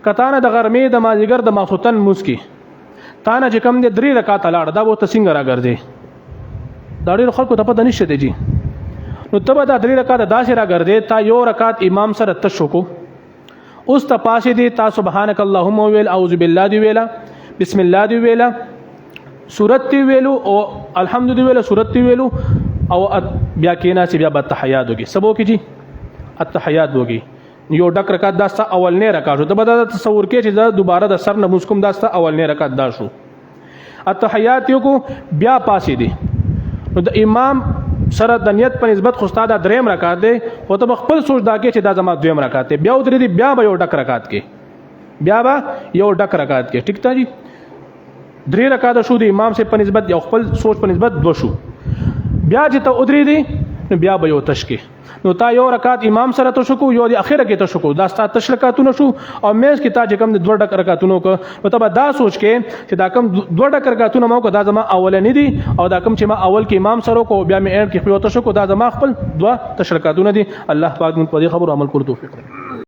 کتانه د غرمې د مازیګر د ماسوتن مسکی تانه چې کم دې 3 رکعات لاړ دا وته څنګه راګرځي دا ډېر خلکو ته پته نشته دی جی نو تبه دا 3 رکعات داسې راګرځي تا یو رکعات امام سره تشکو اوس ته پاسې دی تا سبحانك اللهم ویل اعوذ بالله دی ویلا بسم الله دی ویلا سورت دی ویلو او الحمد دی ویلا سورت دی ویلو او بیا کینا چې بیا د تحیات وږي سبو کې جی التحیات وږي یو ډک رکعت دا ست اول نه رکعت ته به دا تصور کې چې دا دوباره د سر نه مسکم دا ست اول نه رکعت دا شو التحیات یو کو بیا پاسې دی نو د امام سره د نیت په نسبت خو استاد دریم رکعت دی او ته خپل سوچ دا کې چې دا زما دویم رکعت دی بیا ودرې دی بیا به یو ډک رکعت کې بیا به یو ډک رکعت کې ټیک تا جی 3 رکعت شو د امام سے په نسبت یو خپل سوچ په نسبت 2 شو بیا چې ته ودرې دی نو بیا به یو تشکې نو تا یو رکعت امام سره تشکو یو د اخره کې تشکو دا ستا تشکاتونه شو او مېز کې تا چې کم د 2 ډک رکعتونو کو نو ته به دا سوچ کې چې دا کم 2 ډک رکعتونه مو کو دا زما اولنی دي او دا کم چې ما اول کې امام سره کو بیا مې اند کې یو تشکو دا زما خپل 2 تشکاتونه دي الله پاک موږ په دې خبرو عمل کولو توفیق